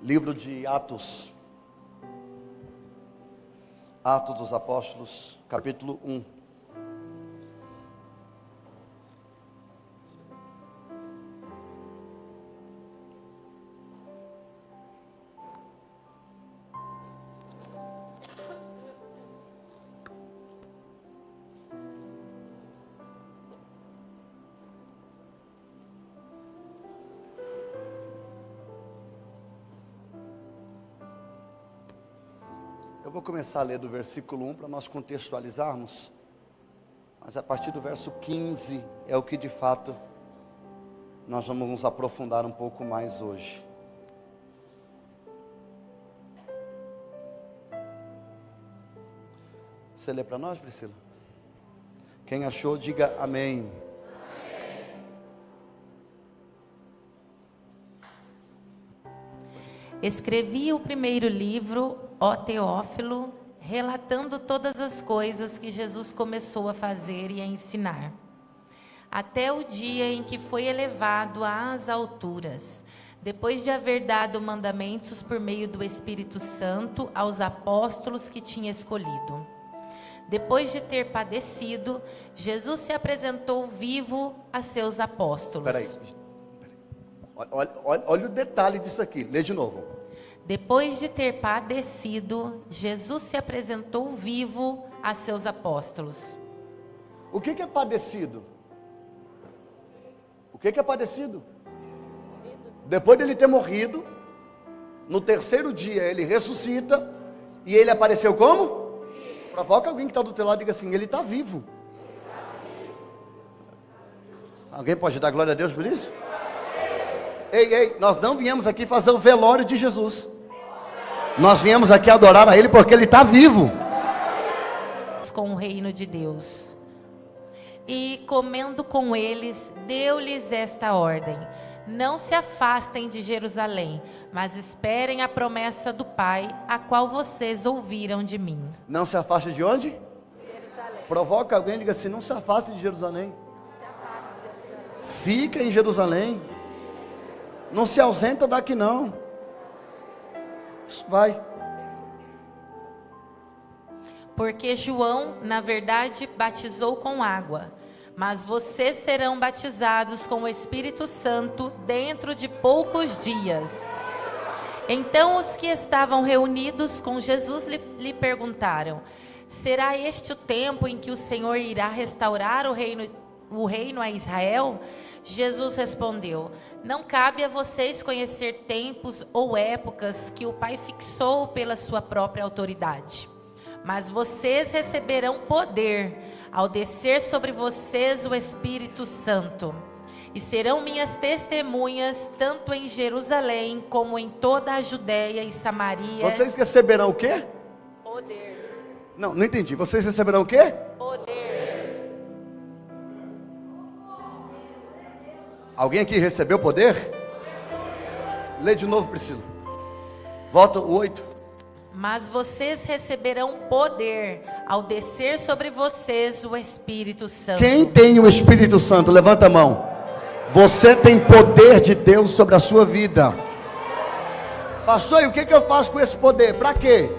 Livro de Atos. Atos dos Apóstolos, capítulo 1. Eu vou começar a ler do versículo 1 para nós contextualizarmos, mas a partir do verso 15 é o que de fato nós vamos nos aprofundar um pouco mais hoje. Você lê para nós, Priscila? Quem achou, diga amém. Escrevi o primeiro livro, ó Teófilo, relatando todas as coisas que Jesus começou a fazer e a ensinar, até o dia em que foi elevado às alturas, depois de haver dado mandamentos por meio do Espírito Santo aos apóstolos que tinha escolhido. Depois de ter padecido, Jesus se apresentou vivo a seus apóstolos. Peraí. Olha o detalhe disso aqui, lê de novo. Depois de ter padecido, Jesus se apresentou vivo a seus apóstolos. O que é padecido? O que é padecido? Depois dele ter morrido, no terceiro dia ele ressuscita, e ele apareceu como? Provoca alguém que está do teu lado e diga assim, ele está vivo. Alguém pode dar glória a Deus por isso? Ei, nós não viemos aqui fazer o velório de Jesus. Nós viemos aqui adorar a Ele porque Ele está vivo. Com o reino de Deus. E comendo com eles, deu-lhes esta ordem: não se afastem de Jerusalém, mas esperem a promessa do Pai, a qual vocês ouviram de mim. Não se afaste de onde? Jerusalém. Provoca alguém e diga assim, não se afaste de Jerusalém. Fica em Jerusalém. Não se ausenta daqui não. Isso vai. Porque João, na verdade, batizou com água, mas vocês serão batizados com o Espírito Santo dentro de poucos dias. Então os que estavam reunidos com Jesus lhe perguntaram: será este o tempo em que o Senhor irá restaurar o reino a Israel? Jesus respondeu: não cabe a vocês conhecer tempos ou épocas que o Pai fixou pela sua própria autoridade. Mas vocês receberão poder ao descer sobre vocês o Espírito Santo. E serão minhas testemunhas tanto em Jerusalém como em toda a Judéia e Samaria. Vocês receberão o quê? Poder. Não entendi. Vocês receberão o quê? Poder. Alguém aqui recebeu poder? Lê de novo, Priscila. Volta o 8. Mas vocês receberão poder ao descer sobre vocês o Espírito Santo. Quem tem o Espírito Santo? Levanta a mão. Você tem poder de Deus sobre a sua vida. Pastor, e o que eu faço com esse poder? Para quê?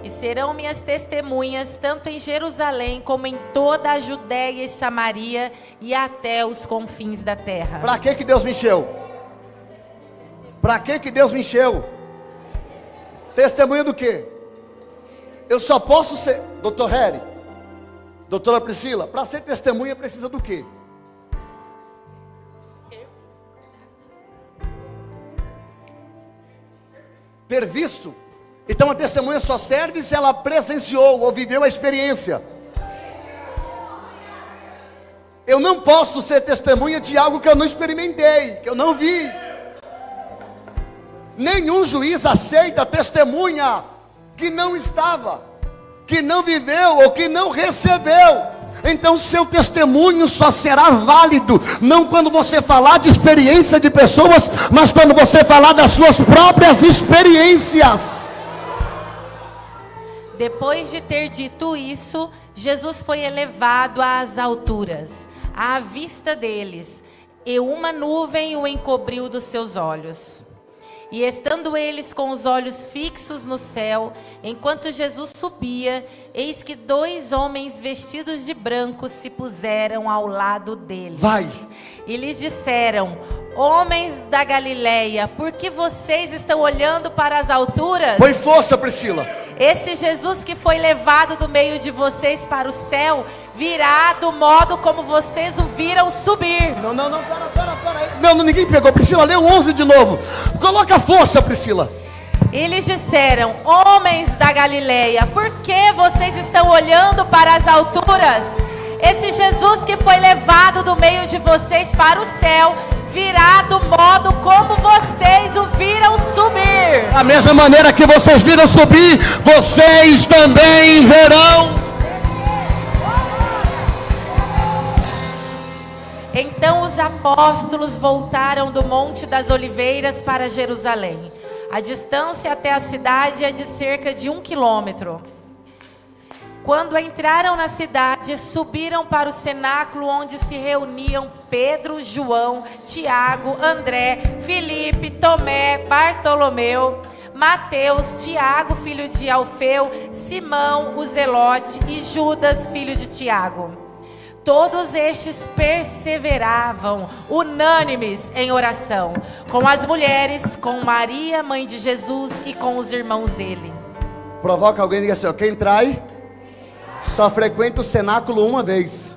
E serão minhas testemunhas tanto em Jerusalém como em toda a Judéia e Samaria e até os confins da terra. Para que Deus me encheu? Para que Deus me encheu? Testemunha do quê? Eu só posso ser, Dr. Harry, doutora Priscila, para ser testemunha precisa do quê? Ter visto. Então a testemunha só serve se ela presenciou ou viveu a experiência. Eu não posso ser testemunha de algo que eu não experimentei, que eu não vi. Nenhum juiz aceita testemunha que não estava, que não viveu ou que não recebeu. Então seu testemunho só será válido, não quando você falar de experiência de pessoas, mas quando você falar das suas próprias experiências. Depois de ter dito isso, Jesus foi elevado às alturas, à vista deles, e uma nuvem o encobriu dos seus olhos. E estando eles com os olhos fixos no céu, enquanto Jesus subia, eis que 2 homens vestidos de branco se puseram ao lado deles. Vai. E lhes disseram: homens da Galileia, por que vocês estão olhando para as alturas? Põe força, Priscila. Esse Jesus que foi levado do meio de vocês para o céu, virá do modo como vocês o viram subir. Não, pera. Não, ninguém pegou. Priscila, lê o 11 de novo. Coloca força, Priscila. E lhes disseram: homens da Galileia, por que vocês estão olhando para as alturas? Esse Jesus que foi levado do meio de vocês para o céu, virá do modo como vocês o viram subir. Da mesma maneira que vocês viram subir, vocês também verão. Então os apóstolos voltaram do Monte das Oliveiras para Jerusalém. A distância até a cidade é de cerca de 1 quilômetro. Quando entraram na cidade, subiram para o cenáculo onde se reuniam Pedro, João, Tiago, André, Filipe, Tomé, Bartolomeu, Mateus, Tiago, filho de Alfeu, Simão, o Zelote e Judas, filho de Tiago. Todos estes perseveravam, unânimes em oração, com as mulheres, com Maria, mãe de Jesus, e com os irmãos dele. Provoca alguém e diga assim: ó, quem trai só frequenta o cenáculo uma vez.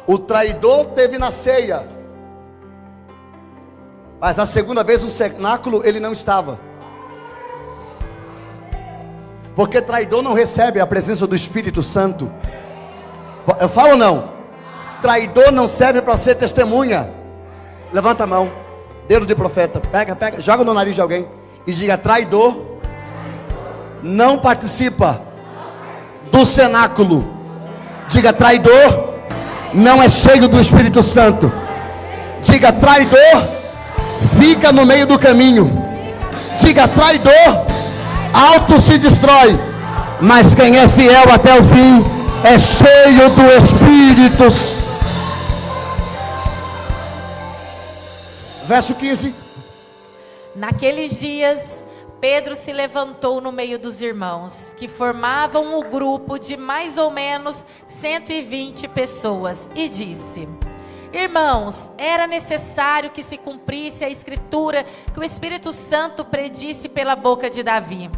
O traidor teve na ceia, mas a segunda vez no cenáculo ele não estava. Porque traidor não recebe a presença do Espírito Santo. Eu falo ou não? Traidor não serve para ser testemunha. Levanta a mão, dedo de profeta, pega, joga no nariz de alguém e diga: traidor não participa do cenáculo. Diga: traidor não é cheio do Espírito Santo. Diga: traidor fica no meio do caminho. Diga: traidor auto se destrói, mas quem é fiel até o fim é cheio do Espírito. Verso 15. Naqueles dias, Pedro se levantou no meio dos irmãos, que formavam o grupo de mais ou menos 120 pessoas, e disse: irmãos, era necessário que se cumprisse a escritura que o Espírito Santo predisse pela boca de Davi,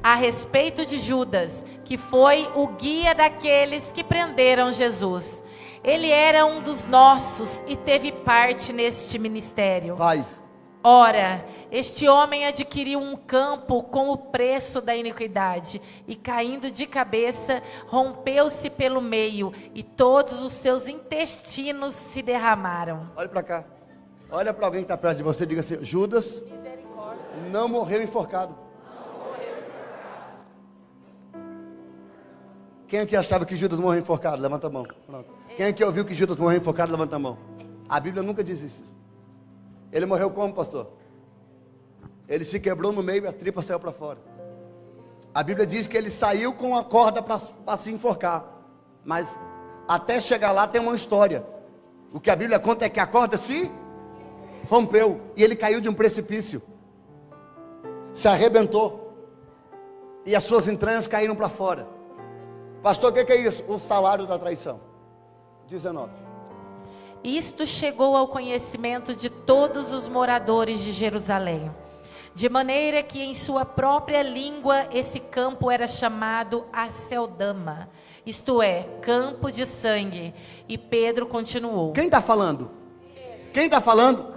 a respeito de Judas, que foi o guia daqueles que prenderam Jesus. Ele era um dos nossos e teve parte neste ministério. Vai. Ora, este homem adquiriu um campo com o preço da iniquidade, e caindo de cabeça, rompeu-se pelo meio, e todos os seus intestinos se derramaram. Olha para cá. Olha para alguém que está perto de você e diga assim: Judas não morreu enforcado. Quem aqui achava que Judas morreu enforcado? Levanta a mão. Pronto. Quem aqui ouviu que Judas morreu enforcado? Levanta a mão. A Bíblia nunca diz isso. Ele morreu como, pastor? Ele se quebrou no meio e as tripas saíram para fora. A Bíblia diz que ele saiu com a corda para se enforcar. Mas até chegar lá tem uma história. O que a Bíblia conta é que a corda se rompeu e ele caiu de um precipício. Se arrebentou. E as suas entranhas caíram para fora. Pastor, o que é isso? O salário da traição. 19. Isto chegou ao conhecimento de todos os moradores de Jerusalém, de maneira que em sua própria língua esse campo era chamado Aceldama, isto é, campo de sangue. E Pedro continuou. Quem está falando? Quem está falando?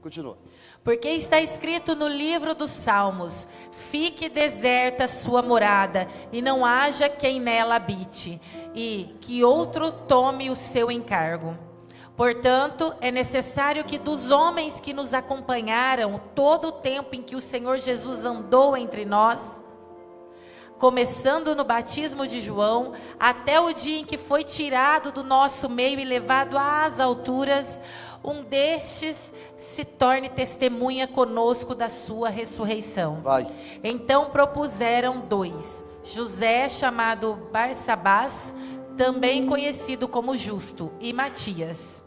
Continua. Porque está escrito no livro dos Salmos: fique deserta sua morada, e não haja quem nela habite, e que outro tome o seu encargo. Portanto, é necessário que dos homens que nos acompanharam todo o tempo em que o Senhor Jesus andou entre nós, começando no batismo de João, até o dia em que foi tirado do nosso meio e levado às alturas, um destes se torne testemunha conosco da sua ressurreição. Vai. Então propuseram 2, José, chamado Barsabás, também conhecido como Justo, e Matias.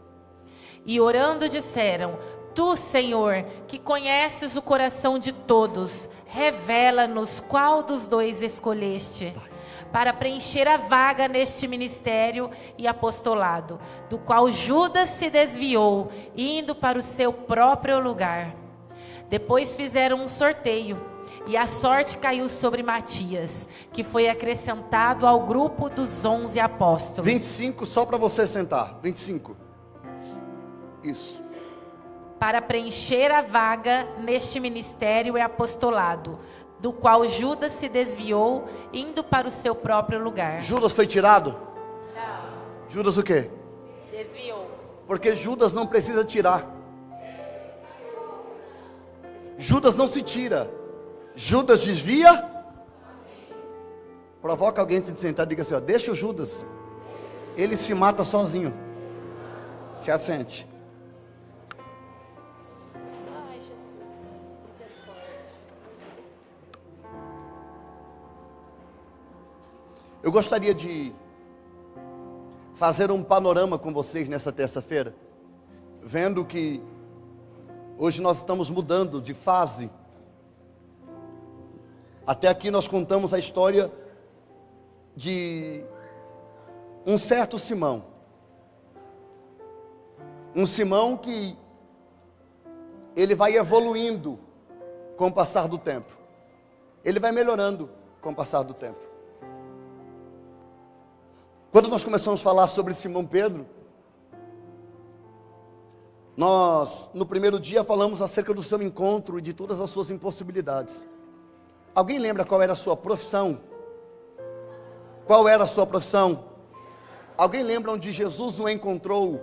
E orando disseram: Tu, Senhor, que conheces o coração de todos, revela-nos qual dos dois escolheste para preencher a vaga neste ministério e apostolado, do qual Judas se desviou, indo para o seu próprio lugar. Depois fizeram um sorteio, e a sorte caiu sobre Matias, que foi acrescentado ao grupo dos 11 apóstolos. 25, só para você sentar. 25. Isso. Para preencher a vaga neste ministério e apostolado, do qual Judas se desviou, indo para o seu próprio lugar. Judas foi tirado? Não. Judas o quê? Desviou. Porque Judas não precisa tirar. Judas não se tira. Judas desvia. Provoca alguém de sentar e diga assim, ó, deixa o Judas. Ele se mata sozinho. Se assente. Ai, Jesus, misericórdia. Eu gostaria de fazer um panorama com vocês nessa terça-feira, vendo que hoje nós estamos mudando de fase. Até aqui nós contamos a história de um certo Simão. Um Simão que ele vai evoluindo com o passar do tempo. Ele vai melhorando com o passar do tempo. Quando nós começamos a falar sobre Simão Pedro, nós no primeiro dia falamos acerca do seu encontro e de todas as suas impossibilidades. Alguém lembra qual era a sua profissão? Qual era a sua profissão? Alguém lembra onde Jesus o encontrou?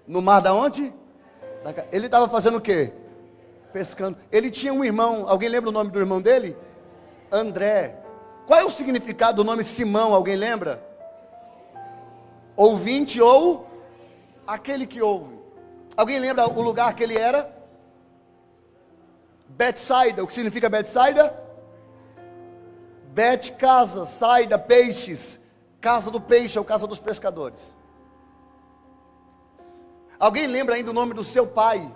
No mar da onde? Ele estava fazendo o quê? Pescando. Ele tinha um irmão, alguém lembra o nome do irmão dele? André. Qual é o significado do nome Simão, alguém lembra? Ouvinte ou aquele que ouve. Alguém lembra o lugar que ele era? Betsaida. O que significa Betsaida? Bet, casa, saida, peixes. Casa do peixe ou casa dos pescadores. Alguém lembra ainda o nome do seu pai?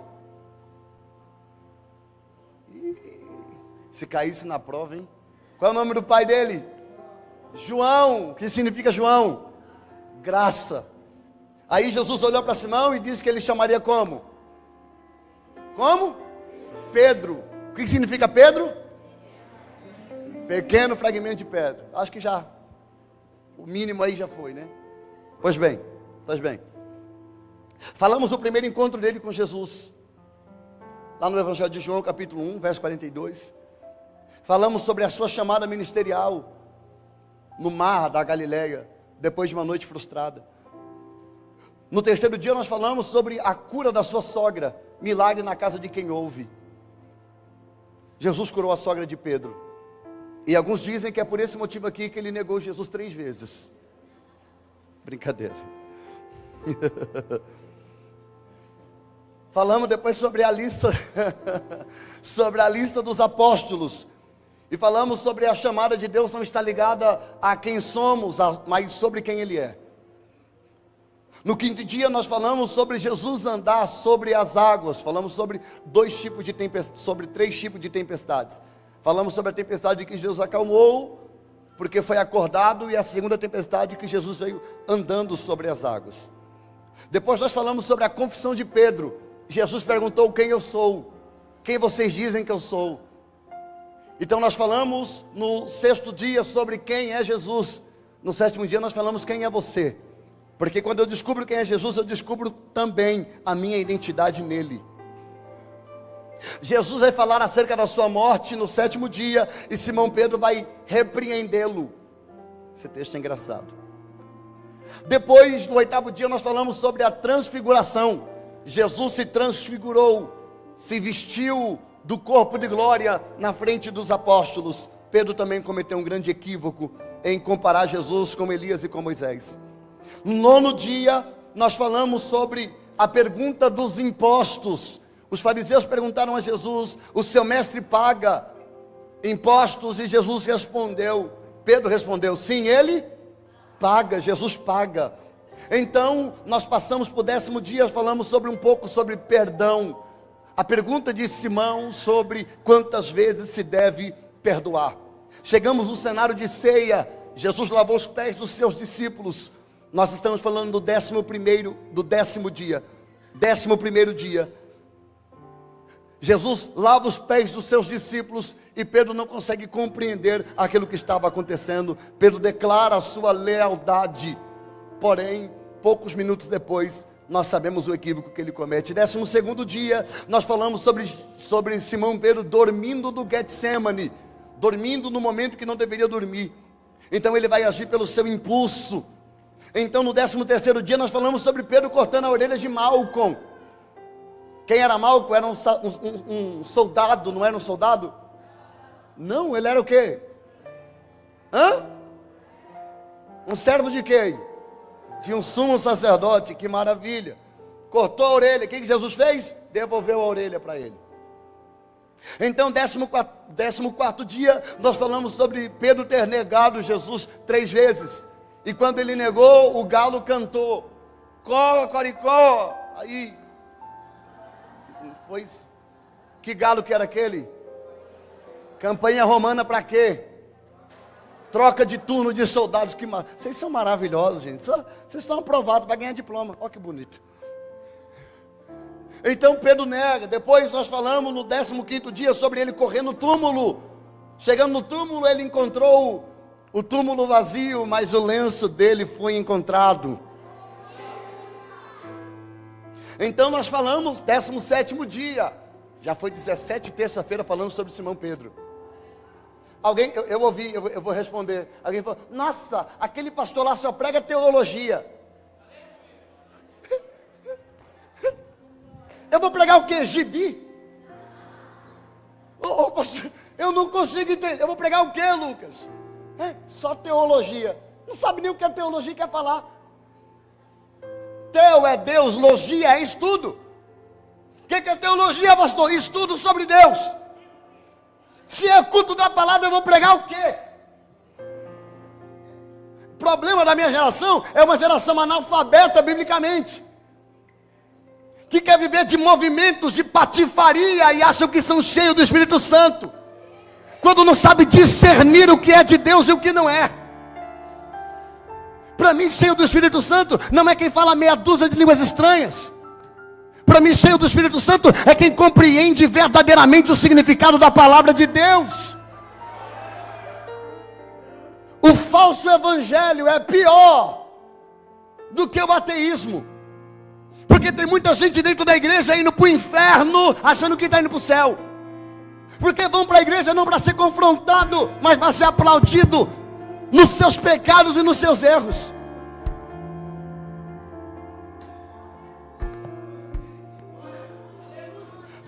Se caísse na prova, hein? Qual é o nome do pai dele? João. O que significa João? Graça. Aí Jesus olhou para Simão e disse que ele chamaria como? Como? Pedro. O que significa Pedro? Pequeno fragmento de pedra. Acho que já, o mínimo aí já foi, né? Pois bem. Falamos do primeiro encontro dele com Jesus, lá no Evangelho de João, capítulo 1, verso 42. Falamos sobre a sua chamada ministerial, no mar da Galileia, depois de uma noite frustrada. No terceiro dia nós falamos sobre a cura da sua sogra, milagre na casa de quem ouve. Jesus curou a sogra de Pedro. E alguns dizem que é por esse motivo aqui que ele negou Jesus 3 vezes. Brincadeira. Falamos depois sobre a lista, sobre a lista dos apóstolos. E falamos sobre a chamada de Deus não está ligada a quem somos, mas sobre quem Ele é. No quinto dia nós falamos sobre Jesus andar sobre as águas. Falamos sobre 3 tipos de tempestades. Falamos sobre a tempestade que Jesus acalmou, porque foi acordado, e a segunda tempestade que Jesus veio andando sobre as águas. Depois nós falamos sobre a confissão de Pedro. Jesus perguntou quem eu sou, quem vocês dizem que eu sou. Então nós falamos no sexto dia sobre quem é Jesus. No sétimo dia nós falamos quem é você. Porque quando eu descubro quem é Jesus, eu descubro também a minha identidade nele. Jesus vai falar acerca da sua morte no sétimo dia, e Simão Pedro vai repreendê-lo. Esse texto é engraçado. Depois, no oitavo dia, nós falamos sobre a transfiguração. Jesus se transfigurou, se vestiu do corpo de glória na frente dos apóstolos. Pedro também cometeu um grande equívoco em comparar Jesus com Elias e com Moisés. No nono dia, nós falamos sobre a pergunta dos impostos. Os fariseus perguntaram a Jesus: o seu mestre paga impostos? E Jesus respondeu, Pedro respondeu, sim, ele paga, Jesus paga. Então, nós passamos para o 10º dia, falamos um pouco sobre perdão. A pergunta de Simão sobre quantas vezes se deve perdoar. Chegamos no cenário de ceia, Jesus lavou os pés dos seus discípulos. Nós estamos falando do 10º dia. 11º dia. Jesus lava os pés dos seus discípulos e Pedro não consegue compreender aquilo que estava acontecendo. Pedro declara a sua lealdade. Porém, poucos minutos depois, nós sabemos o equívoco que ele comete. 12º dia, nós falamos sobre Simão Pedro dormindo do Getsemane, dormindo no momento que não deveria dormir. Então ele vai agir pelo seu impulso. Então no 13º dia nós falamos sobre Pedro cortando a orelha de Malcom. Quem era Malcom? Era um soldado, não era um soldado? Não, ele era o quê? Um servo de quem? De um sumo sacerdote. Que maravilha. Cortou a orelha. O que Jesus fez? Devolveu a orelha para ele. Então 14º dia nós falamos sobre Pedro ter negado Jesus 3 vezes. E quando ele negou, o galo cantou: Có, Coricó. Aí, foi. Que galo que era aquele? Campanha romana para quê? Troca de turno de soldados. Vocês são maravilhosos, gente. Vocês estão aprovados para ganhar diploma. Olha que bonito. Então Pedro nega. Depois nós falamos no 15º dia sobre ele correr no túmulo. Chegando no túmulo, ele encontrou o túmulo vazio, mas o lenço dele foi encontrado. Então nós falamos 17º dia. Já foi 17 terça-feira falando sobre Simão Pedro. Alguém, eu ouvi, eu vou responder. Alguém falou: nossa, aquele pastor lá só prega teologia. Eu vou pregar o quê? Gibi? Pastor, eu não consigo entender. Eu vou pregar o quê, Lucas? Só teologia. Não sabe nem o que a teologia quer falar. Teu é Deus, logia é estudo. O que é teologia, pastor? Estudo sobre Deus. Se é culto da palavra, eu vou pregar o quê? O problema da minha geração é uma geração analfabeta biblicamente, que quer viver de movimentos de patifaria e acham que são cheios do Espírito Santo, quando não sabe discernir o que é de Deus e o que não é. Para mim, cheio do Espírito Santo não é quem fala meia dúzia de línguas estranhas. Para mim, cheio do Espírito Santo é quem compreende verdadeiramente o significado da palavra de Deus. O falso evangelho é pior do que o ateísmo. Porque tem muita gente dentro da igreja indo para o inferno, achando que está indo para o céu. Porque vão para a igreja não para ser confrontado, mas para ser aplaudido nos seus pecados e nos seus erros.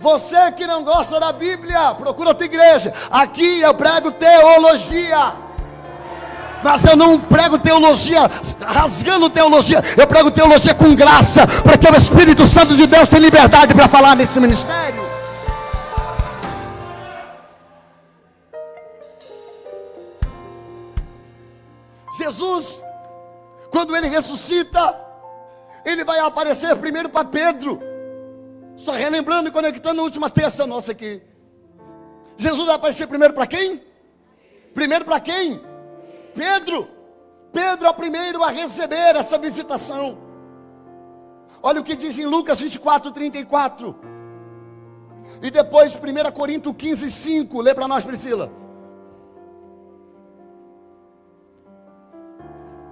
Você que não gosta da Bíblia, procura outra igreja. Aqui eu prego teologia. Mas eu não prego teologia rasgando teologia. Eu prego teologia com graça, porque o Espírito Santo de Deus tem liberdade para falar nesse ministério. Jesus, quando ele ressuscita, ele vai aparecer primeiro para Pedro. Só relembrando e conectando a última terça nossa aqui. Jesus vai aparecer primeiro para quem? Primeiro para quem? Pedro. Pedro é o primeiro a receber essa visitação. Olha o que diz em Lucas 24:34. E depois 1 Coríntios 15:5. Lê para nós, Priscila.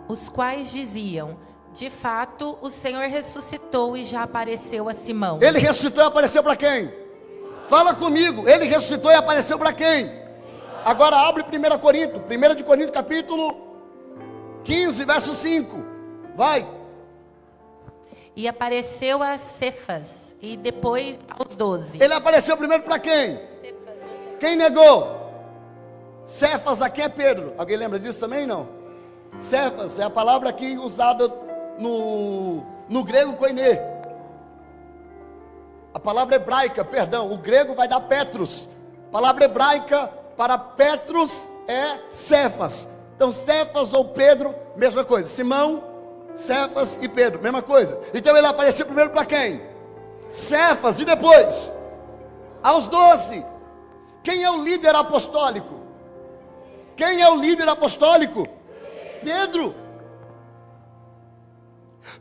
Os quais diziam: de fato, o Senhor ressuscitou e já apareceu a Simão. Ele ressuscitou e apareceu para quem? Fala comigo. Ele ressuscitou e apareceu para quem? Agora abre 1 Coríntios. 1 de Coríntios capítulo 15, verso 5. Vai. E apareceu a Cefas e depois aos 12. Ele apareceu primeiro para quem? Quem negou? Cefas aqui é Pedro. Alguém lembra disso também? Não. Cefas é a palavra aqui usada no grego koiné. A palavra hebraica, perdão, o grego vai dar Petros. A palavra hebraica para Petros é Cefas. Então Cefas ou Pedro, mesma coisa. Simão Cefas e Pedro, mesma coisa. Então ele apareceu primeiro para quem? Cefas, e depois aos 12. Quem é o líder apostólico? Quem é o líder apostólico? Pedro.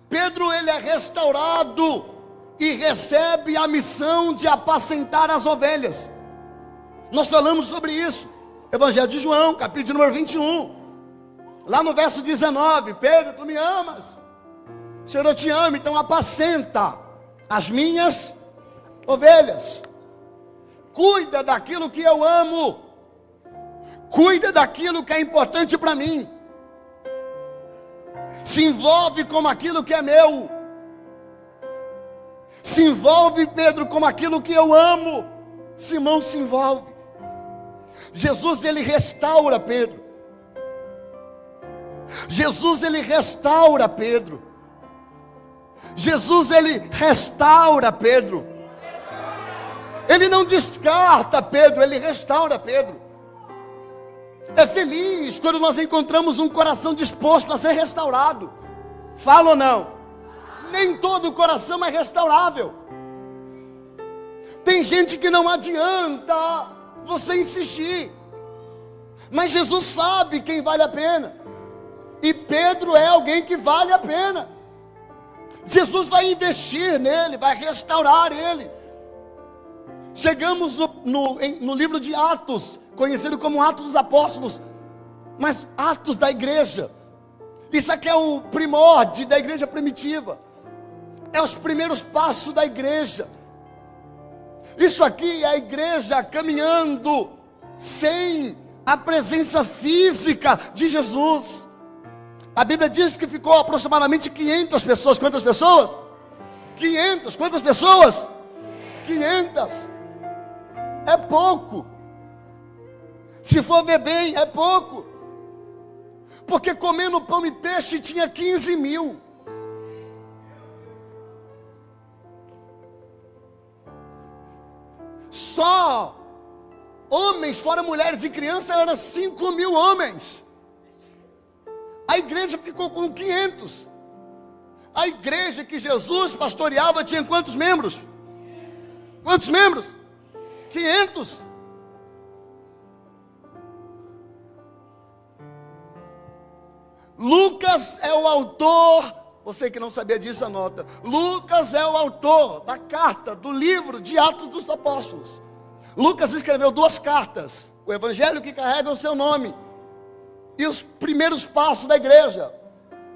Pedro, ele é restaurado e recebe a missão de apacentar as ovelhas. Nós falamos sobre isso, Evangelho de João, capítulo número 21, lá no verso 19, Pedro, tu me amas? Senhor, eu te amo, então apacenta as minhas ovelhas. Cuida daquilo que eu amo, cuida daquilo que é importante para mim, se envolve com aquilo que é meu, se envolve, Pedro, com aquilo que eu amo. Simão se envolve. Jesus, ele restaura Pedro. Jesus, ele restaura Pedro. Jesus, ele restaura Pedro. Ele não descarta Pedro, ele restaura Pedro. É feliz quando nós encontramos um coração disposto a ser restaurado. Fala ou não? Nem todo coração é restaurável. Tem gente que não adianta você insistir, mas Jesus sabe quem vale a pena, e Pedro é alguém que vale a pena. Jesus vai investir nele, vai restaurar ele. Chegamos no livro de Atos, conhecido como Atos dos Apóstolos, mas Atos da igreja. Isso aqui é o primórdio da igreja primitiva, é os primeiros passos da igreja. Isso aqui é a igreja caminhando sem a presença física de Jesus. A Bíblia diz que ficou aproximadamente 500 pessoas. Quantas pessoas? 500. Quantas pessoas? 500. É pouco. Se for ver bem, é pouco. Porque comendo pão e peixe tinha 15 mil. Só homens, fora mulheres e crianças, eram 5 mil homens. A igreja ficou com 500. A igreja que Jesus pastoreava tinha quantos membros? Quantos membros? 500. Lucas é o autor, você que não sabia disso, anota. Lucas é o autor da carta, do livro de Atos dos Apóstolos. Lucas escreveu 2 cartas, o evangelho que carrega o seu nome, e os primeiros passos da igreja.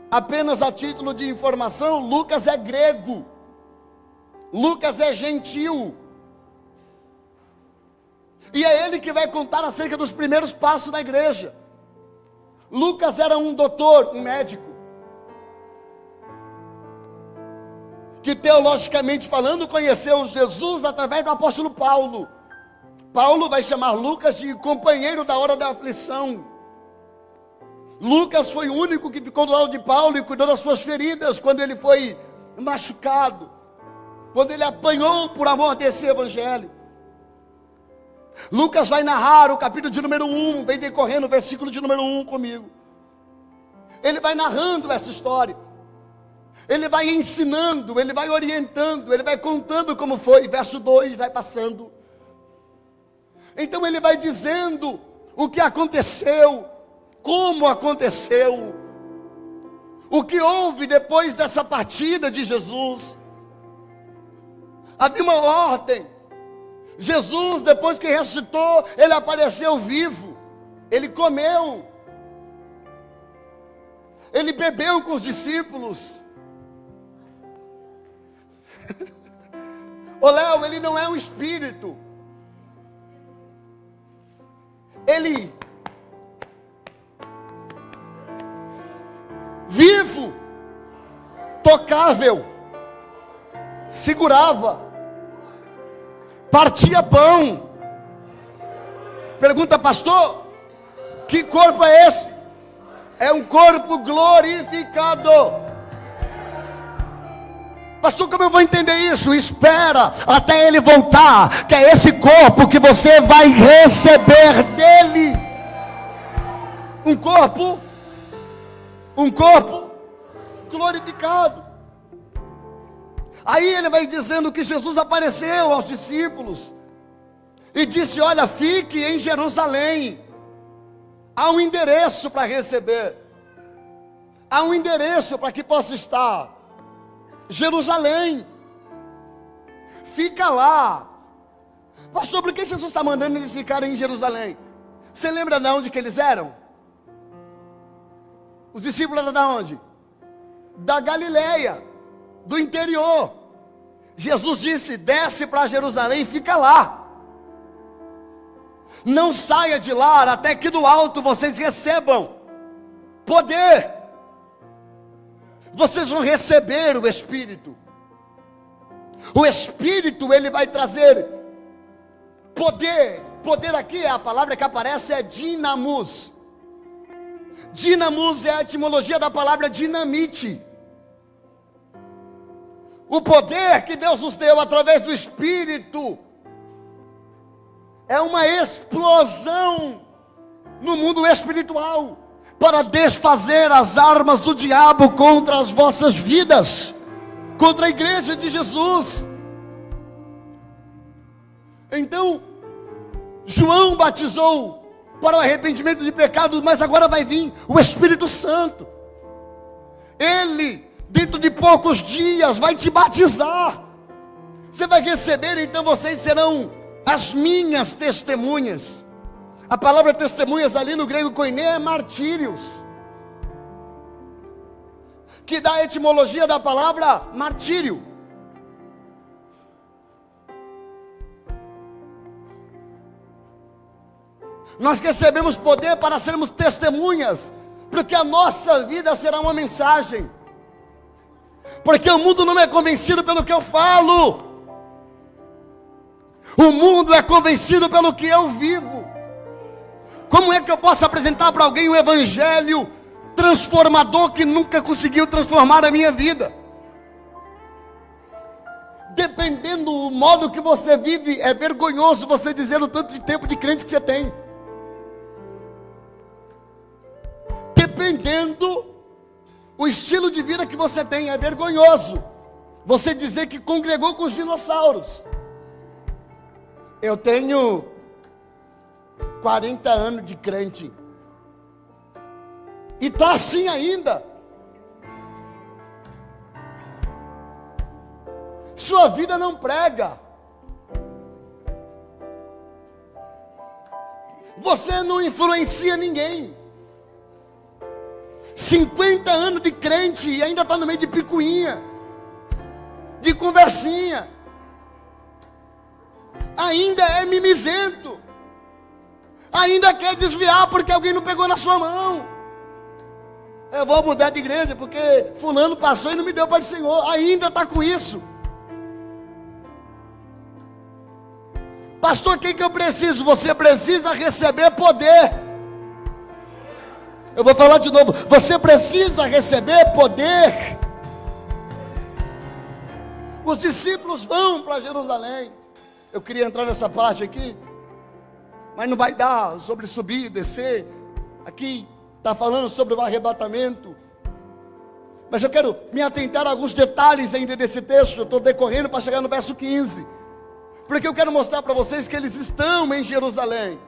Apenas a título de informação, Lucas é grego, Lucas é gentil, e é ele que vai contar acerca dos primeiros passos da igreja. Lucas era um doutor, um médico, que teologicamente falando conheceu Jesus através do apóstolo Paulo. Paulo vai chamar Lucas de companheiro da hora da aflição. Lucas foi o único que ficou do lado de Paulo e cuidou das suas feridas quando ele foi machucado, quando ele apanhou por amor desse evangelho. Lucas vai narrar o capítulo de número 1, vem decorrendo o versículo de número 1 comigo. Ele vai narrando essa história, ele vai ensinando, ele vai orientando, ele vai contando como foi, verso 2 vai passando. Então ele vai dizendo o que aconteceu, como aconteceu, o que houve depois dessa partida de Jesus. Havia uma ordem. Jesus, depois que ressuscitou, ele apareceu vivo, ele comeu, ele bebeu com os discípulos. Ô Léo, ele não é um espírito, ele vivo, tocável, segurava, partia pão. Pergunta, pastor, que corpo é esse? É um corpo glorificado. Pastor, como eu vou entender isso? Espera até ele voltar, que é esse corpo que você vai receber dele. Um corpo glorificado. Aí ele vai dizendo que Jesus apareceu aos discípulos e disse: olha, fique em Jerusalém. Há um endereço para receber. Há um endereço para que possa estar. Jerusalém. Fica lá. Pastor, por que Jesus está mandando eles ficarem em Jerusalém? Você lembra de onde que eles eram? Os discípulos eram de onde? Da Galileia, do interior. Jesus disse: desce para Jerusalém e fica lá. Não saia de lá até que do alto vocês recebam poder. Vocês vão receber o Espírito. O Espírito, ele vai trazer poder. Poder aqui, a palavra que aparece é dinamus. Dinamus é a etimologia da palavra dinamite. O poder que Deus nos deu através do Espírito é uma explosão no mundo espiritual para desfazer as armas do diabo contra as vossas vidas, contra a igreja de Jesus. Então, João batizou para o arrependimento de pecados, mas agora vai vir o Espírito Santo. Ele, dentro de poucos dias, vai te batizar. Você vai receber, então vocês serão as minhas testemunhas. A palavra testemunhas ali no grego koiné é martírios, que dá a etimologia da palavra martírio. Nós recebemos poder para sermos testemunhas, porque a nossa vida será uma mensagem. Porque o mundo não é convencido pelo que eu falo. O mundo é convencido pelo que eu vivo. Como é que eu posso apresentar para alguém um evangelho transformador que nunca conseguiu transformar a minha vida? Dependendo do modo que você vive, é vergonhoso você dizer o tanto de tempo de crente que você tem. Dependendo o estilo de vida que você tem, é vergonhoso você dizer que congregou com os dinossauros. Eu tenho 40 anos de crente e está assim ainda. Sua vida não prega. Você não influencia ninguém. 50 anos de crente e ainda está no meio de picuinha, de conversinha. Ainda é mimizento. Ainda quer desviar porque alguém não pegou na sua mão. Eu vou mudar de igreja porque fulano passou e não me deu para o Senhor. Ainda está com isso. Pastor, o que eu preciso? Você precisa receber poder. Eu vou falar de novo. Você precisa receber poder. Os discípulos vão para Jerusalém. Eu queria entrar nessa parte aqui, mas não vai dar sobre subir e descer. Aqui está falando sobre o arrebatamento. Mas eu quero me atentar a alguns detalhes ainda desse texto. Eu estou decorrendo para chegar no verso 15. Porque eu quero mostrar para vocês que eles estão em Jerusalém.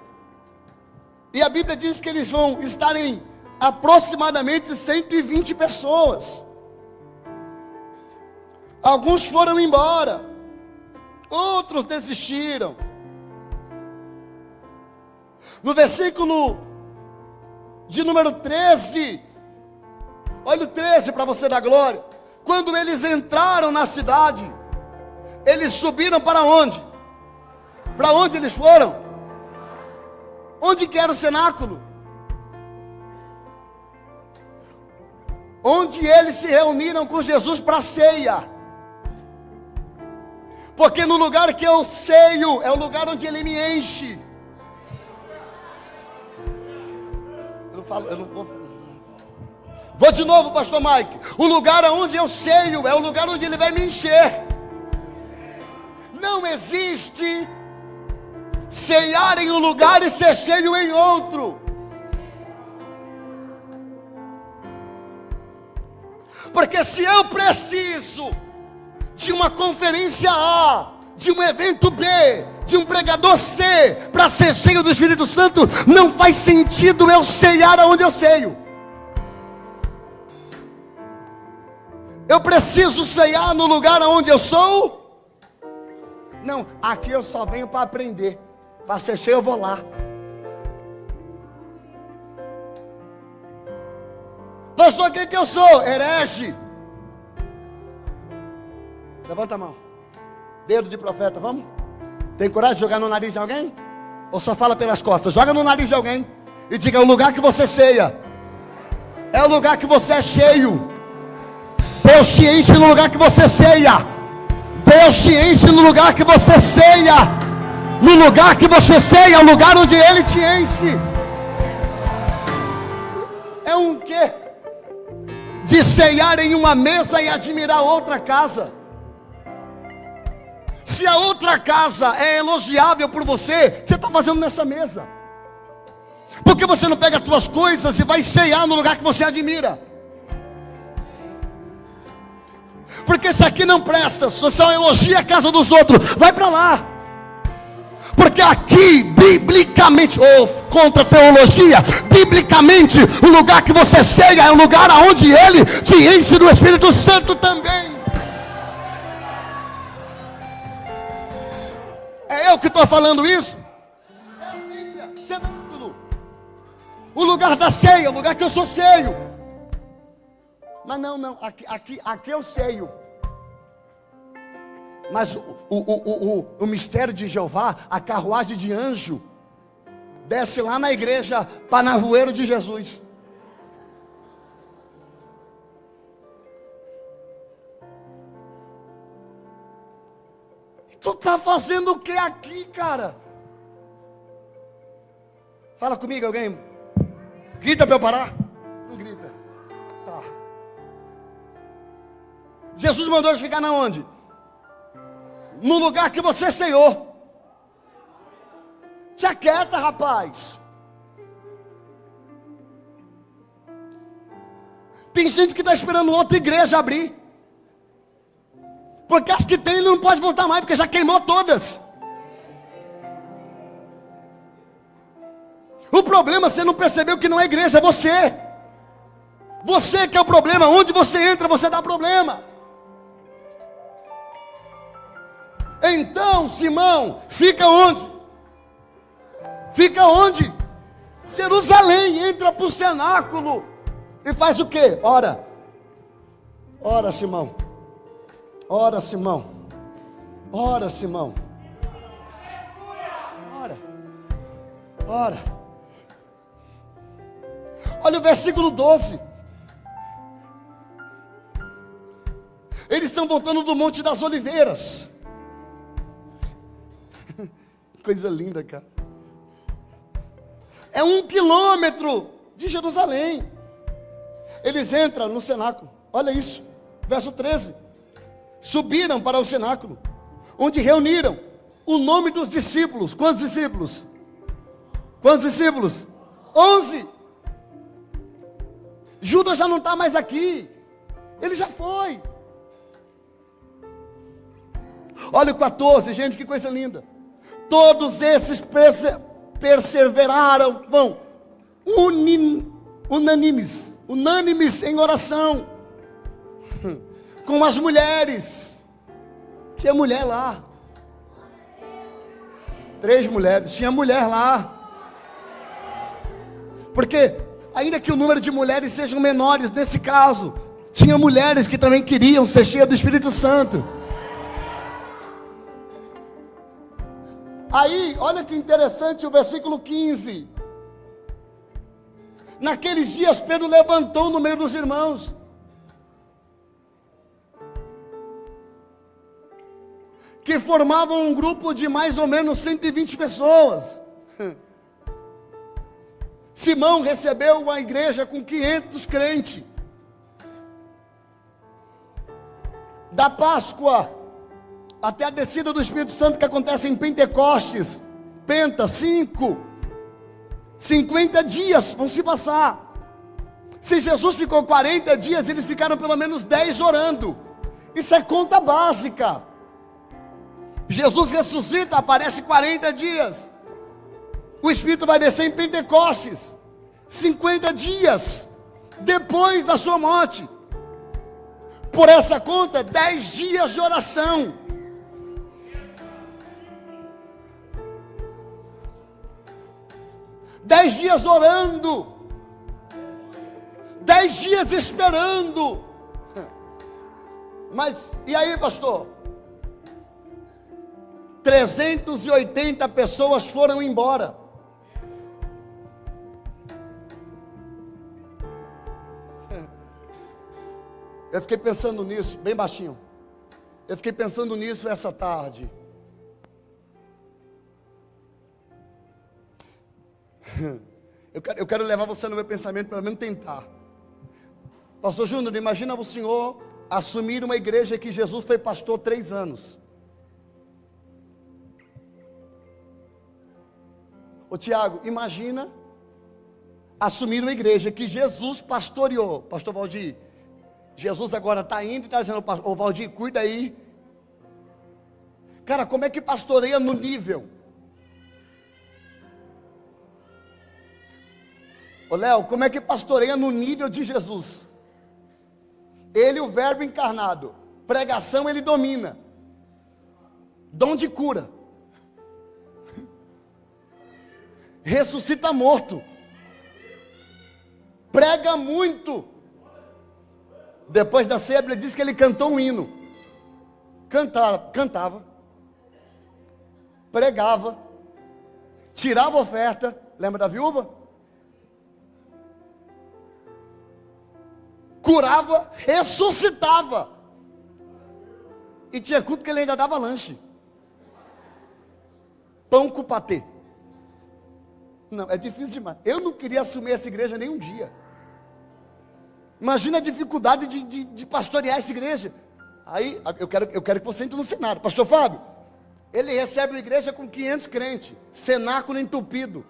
E a Bíblia diz que eles vão estar em aproximadamente 120 pessoas. Alguns foram embora, outros desistiram. No versículo de número 13, olha o 13 para você dar glória. Quando eles entraram na cidade, eles subiram para onde? Para onde eles foram? Onde que era o cenáculo? Onde eles se reuniram com Jesus para a ceia. Porque no lugar que eu ceio, é o lugar onde Ele me enche. Eu não vou. Vou de novo, pastor Mike. O lugar onde eu ceio, é o lugar onde Ele vai me encher. Não existe ceiar em um lugar e ser cheio em outro. Porque se eu preciso de uma conferência A, de um evento B, de um pregador C, para ser cheio do Espírito Santo, não faz sentido eu ceiar aonde eu ceio. Eu preciso ceiar no lugar onde eu sou? Não, aqui eu só venho para aprender. Para ser cheio eu vou lá. Pastor, o que eu sou? Herege. Levanta a mão. Dedo de profeta, vamos? Tem coragem de jogar no nariz de alguém? Ou só fala pelas costas? Joga no nariz de alguém e diga: é o lugar que você ceia. É o lugar que você é cheio. Deus te enche no lugar que você ceia. Deus te enche no lugar que você ceia. No lugar que você ceia, é o lugar onde Ele te enche. É um quê? De ceiar em uma mesa e admirar outra casa. Se a outra casa é elogiável por você, o que você está fazendo nessa mesa? Por que você não pega as tuas coisas e vai ceiar no lugar que você admira? Porque se aqui não presta, você só elogia a casa dos outros, vai para lá. Porque aqui, biblicamente, ou contra a teologia, biblicamente, o lugar que você ceia é o lugar onde Ele te enche do Espírito Santo também. É eu que estou falando isso? É a Bíblia, cenáculo. O lugar da ceia, o lugar que eu sou cheio. Mas não, aqui eu ceio. Mas o mistério de Jeová, a carruagem de anjo, desce lá na igreja Panavoeiro de Jesus. E tu tá fazendo o que aqui, cara? Fala comigo, alguém. Grita para eu parar. Não grita. Tá. Jesus mandou eles ficar na onde? No lugar que você ceiou. Te aquieta, rapaz. Tem gente que está esperando outra igreja abrir. Porque as que tem ele não pode voltar mais, porque já queimou todas. O problema, você não percebeu que não é igreja, é você. Você que é o problema. Onde você entra, você dá problema. Então, Simão, fica onde? Fica onde? Jerusalém. Entra para o cenáculo e faz o quê? Ora. Ora, Simão. Ora, Simão. Ora, Simão. Ora. Ora. Olha o versículo 12. Eles estão voltando do Monte das Oliveiras. Coisa linda, cara. É 1 quilômetro de Jerusalém. Eles entram no cenáculo. Olha isso, verso 13. Subiram para o cenáculo, onde reuniram o nome dos discípulos. Quantos discípulos? Quantos discípulos? 11. Judas já não está mais aqui. Ele já foi. Olha o 14, gente, que coisa linda. Todos esses perseveraram, vão unânimes em oração, com as mulheres. Tinha mulher lá. 3 mulheres, tinha mulher lá. Porque, ainda que o número de mulheres sejam menores, nesse caso, tinha mulheres que também queriam ser cheias do Espírito Santo. Aí, olha que interessante o versículo 15. Naqueles dias, Pedro levantou no meio dos irmãos. Que formavam um grupo de mais ou menos 120 pessoas. Simão recebeu uma igreja com 500 crentes. Da Páscoa até a descida do Espírito Santo, que acontece em Pentecostes, 50 dias vão se passar. Se Jesus ficou 40 dias, eles ficaram pelo menos 10 orando. Isso é conta básica. Jesus ressuscita, aparece 40 dias. O Espírito vai descer em Pentecostes, 50 dias depois da sua morte. Por essa conta, 10 dias de oração. Dez dias orando, 10 dias esperando. Mas, e aí, pastor? 380 pessoas foram embora. Eu fiquei pensando nisso, bem baixinho. Eu fiquei pensando nisso essa tarde. Eu quero levar você no meu pensamento, pelo menos tentar. Pastor Júnior, imagina o senhor assumir uma igreja que Jesus foi pastor 3 anos. Ô Tiago, imagina assumir uma igreja que Jesus pastoreou. Pastor Valdir, Jesus agora está indo e está dizendo, ô Valdir, cuida aí. Cara, como é que pastoreia no nível? Ô Léo, como é que pastoreia no nível de Jesus? Ele, o verbo encarnado, pregação ele domina, dom de cura, ressuscita morto, prega muito. Depois da ceia, ele diz que ele cantou um hino, cantava, pregava, tirava oferta. Lembra da viúva? Curava, ressuscitava. E tinha culto que ele ainda dava lanche. Pão com patê. Não, é difícil demais. Eu não queria assumir essa igreja nem um dia. Imagina a dificuldade de pastorear essa igreja. Aí, eu quero que você entre no cenário. Pastor Fábio, ele recebe uma igreja com 500 crentes. Cenáculo entupido.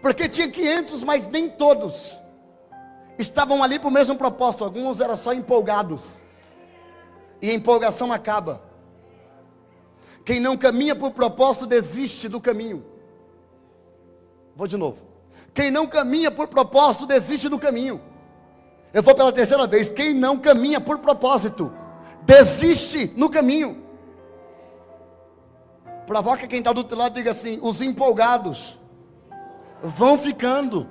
Porque tinha 500, mas nem todos estavam ali para o mesmo propósito. Alguns eram só empolgados. E a empolgação acaba. Quem não caminha por propósito desiste do caminho. Vou de novo. Quem não caminha por propósito desiste do caminho. Eu vou pela terceira vez. Quem não caminha por propósito desiste no caminho. Provoca quem está do outro lado e diga assim: os empolgados vão ficando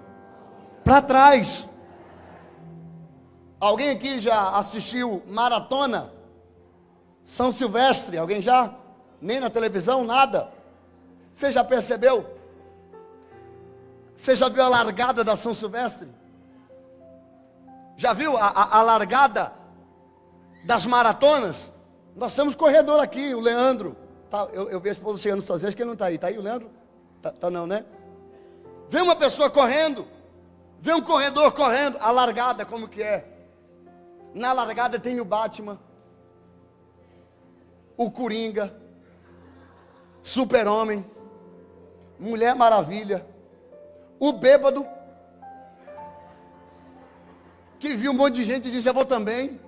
para trás. Alguém aqui já assistiu Maratona São Silvestre? Alguém já? Nem na televisão, nada. Você já percebeu? Você já viu a largada da São Silvestre? Já viu a largada das maratonas? Nós temos corredor aqui, o Leandro. Tá, eu vi a esposa chegando sozinha, acho que ele não está aí. Está aí o Leandro? Tá não, né? Vê uma pessoa correndo, vê um corredor correndo, a largada como que é? Na largada tem o Batman, o Coringa, Super-Homem, Mulher Maravilha, o bêbado, que viu um monte de gente e disse: eu vou também.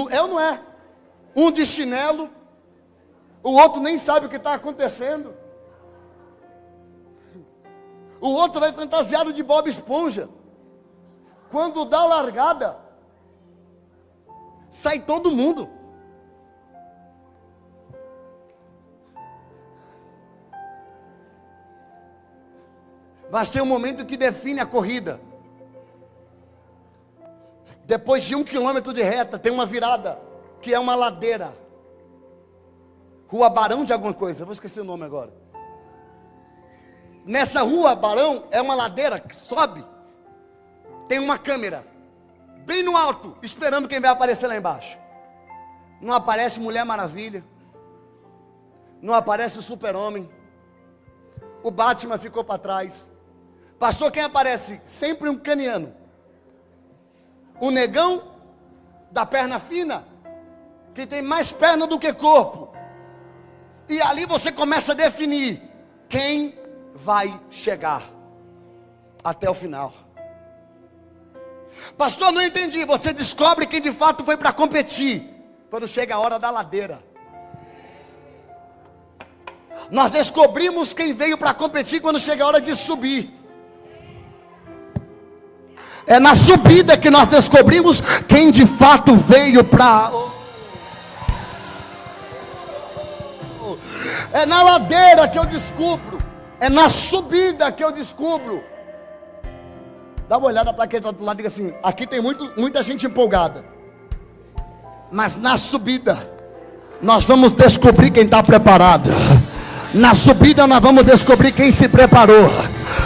É ou não é? Um de chinelo, o outro nem sabe o que está acontecendo. O outro vai fantasiado de Bob Esponja. Quando dá a largada, sai todo mundo. Mas tem um momento que define a corrida. Depois de 1 quilômetro de reta, tem uma virada, que é uma ladeira. Rua Barão de alguma coisa, eu vou esquecer o nome agora. Nessa rua Barão, é uma ladeira que sobe. Tem uma câmera, bem no alto, esperando quem vai aparecer lá embaixo. Não aparece Mulher Maravilha. Não aparece o Super-Homem. O Batman ficou para trás. Pastor, quem aparece? Sempre um caniano. O negão da perna fina, que tem mais perna do que corpo. E ali você começa a definir quem vai chegar até o final. Pastor, não entendi. Você descobre quem de fato foi para competir quando chega a hora da ladeira. Nós descobrimos quem veio para competir quando chega a hora de subir. É na subida que nós descobrimos quem de fato veio para... É na ladeira que eu descubro. É na subida que eu descubro. Dá uma olhada para quem está do lado e diga assim: aqui tem muita gente empolgada, mas na subida nós vamos descobrir quem está preparado. Na subida nós vamos descobrir quem se preparou.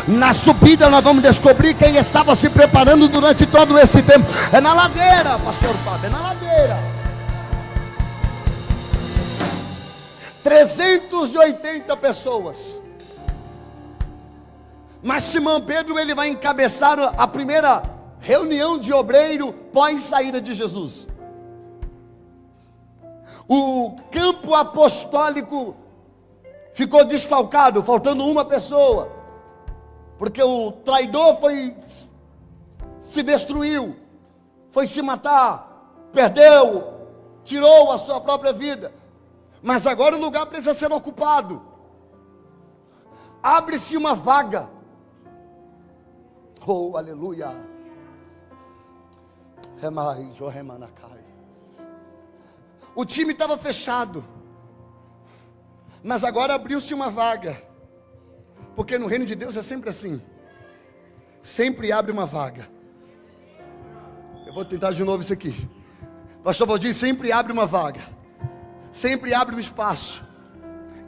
Na subida nós vamos descobrir quem estava se preparando durante todo esse tempo. É na ladeira, pastor Fábio, é na ladeira. 380 pessoas. Mas Simão Pedro, ele vai encabeçar a primeira reunião de obreiro pós saída de Jesus. O campo apostólico ficou desfalcado, faltando uma pessoa, porque o traidor se destruiu, foi se matar, perdeu, tirou a sua própria vida. Mas agora o lugar precisa ser ocupado. Abre-se uma vaga. Oh, aleluia. O time estava fechado, mas agora abriu-se uma vaga. Porque no reino de Deus é sempre assim. Sempre abre uma vaga. Eu vou tentar de novo isso aqui. Pastor Valdir, sempre abre uma vaga. Sempre abre um espaço.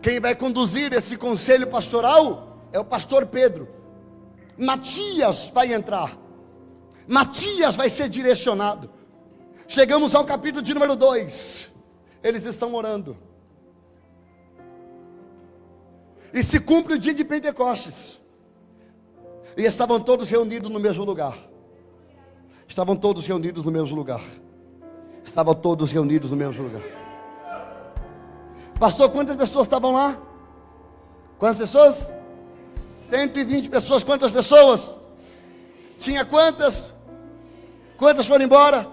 Quem vai conduzir esse conselho pastoral é o pastor Pedro. Matias vai entrar. Matias vai ser direcionado. Chegamos ao capítulo de número 2. Eles estão orando. E se cumpre o dia de Pentecostes. E estavam todos reunidos no mesmo lugar. Estavam todos reunidos no mesmo lugar. Estavam todos reunidos no mesmo lugar. Pastor, quantas pessoas estavam lá? Quantas pessoas? 120 pessoas. Quantas pessoas? Tinha quantas? Quantas foram embora?